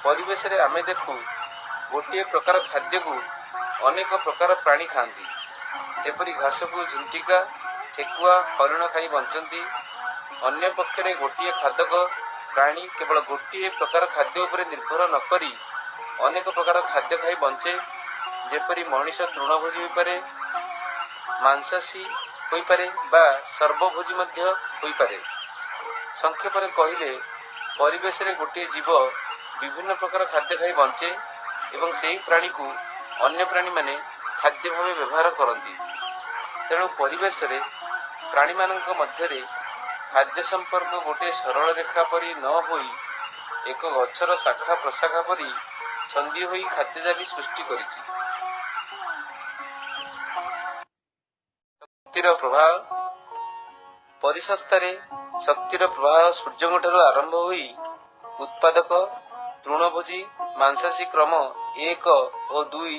परिवेश रे आमे देखू गोटे प्रकार खाद्य को अनेक प्रकार प्राणी खाती। जेपरी घास को झिंटिका ठेकुआ हरिण खाई बंचती। अन्य पक्षरे गोटे खादक प्राणी केवल गोटे प्रकार खाद्य उपर निर्भर न करी अनेक प्रकार खाद्य खाई बंचे। जेपरी मनीष तृणभोजी होइपारे, मांसाशी होइपारे बा सर्वभोजी मध्य होइपारे। संक्षेप रे कहिले परिवेश रे गोटे जीव विभिन्न प्रकार खाद्य खाई बंचे एवं सेही प्राणी को अन्य प्राणी माने खाद्य भाव व्यवहार करती। तेणु परिवेश रे प्राणी मानक मध्य खाद्य संपर्क गोटे सरल रेखा परी न होई एक गछर शाखा प्रशाखा परी छंदी होई खाद्य जाली सृष्टि करिछि। शक्तिर प्रभाव परिसंस्थारे शक्तिर प्रभाव सूर्यଙ୍କଠାରୁ आरंभ होई उत्पादक तृणभोजी मांसाशी क्रम 1 और 2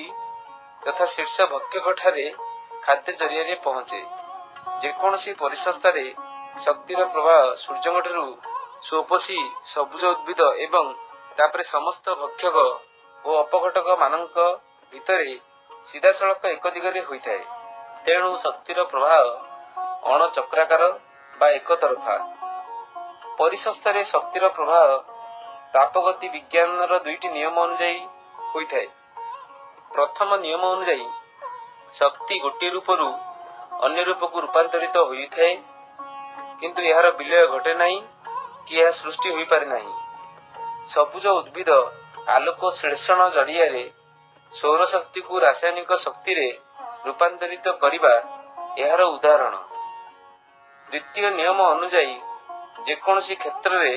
तथा शीर्ष भक्षकठारे खाद्य जरिया पहुंचे। जेकोसी परिसंस्थारे शक्तिर प्रभाव सूर्यଙ୍କଠାରୁ स्वपोषी सबुज उद्भिद एवं तापरे समस्त भक्षक और अपघटक मानक भितरे सीधासलख एक दिगरे होइथाए। तेणु शक्तिर प्रभाव अणचक्राकार बा एक तरफा। परिसंस्थारे शक्तिर प्रभाव तापगति विज्ञान दुईटी नियम अनुଯାयी होइथाए। प्रथम नियम अनुଯାयी शक्ति गोटे रूपरू अन्य रूप को रूपांतरित होइथाए, किंतु यार विलय घटे नहीं कि यह सृष्टि होई पारे नहीं। सबुज उद्भिद आलोक श्लेषण जरिया सौर शक्ति को रासायनिक शक्ति रे रूपांतरित करिबा यार उदाहरण। द्वितीय नियम अनुଯାयी जेकोसी क्षेत्र रे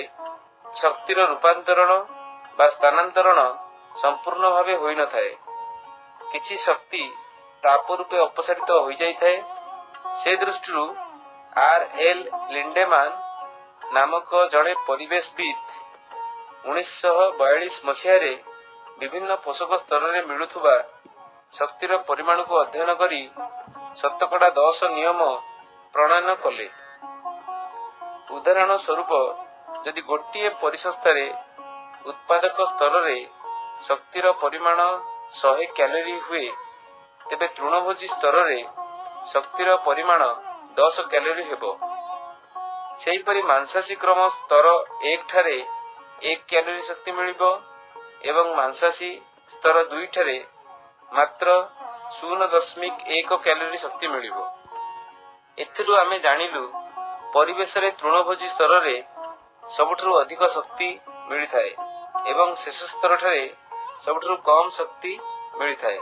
शक्तिर रूपांतरण बा स्थानांतरण संपूर्ण भावे होई न थाए। किछि शक्ति ताप रूपे अपसारित होई जाई थाए। से दृष्टि आर.एल. लिंडेमान नामक जड़े परिवेशविद 1942 मसीह विभिन्न पोषक स्तर में मिलुथुबा शक्तिर परिमाण को अध्ययन करी शतकड़ा 10 नियम प्रणयन कले। उदाहरण स्वरूप यदि गोटे परिसंस्थारे उत्पादक स्तर में शक्तिर परिमाण 100 कैलोरी हुए, तेबे तृणभोजी स्तर में शक्तिर परिमाण 10 कैलोरी हेबो। सेहीपरि मांसाशी क्रम स्तर 1 ठारे 1 कैलोरी शक्ति मिलिबो एवं मांसाशी स्तर 2 ठारे मात्र 0.1 कैलोरी शक्ति मिलिबो। एथिरु आमे जानिलु परिवेश रे तृणभोजी स्तर रे सबुठु अधिक शक्ति मिलिथाए एवं शेष स्तर ठारे सबुठु कम शक्ति मिलिथाए।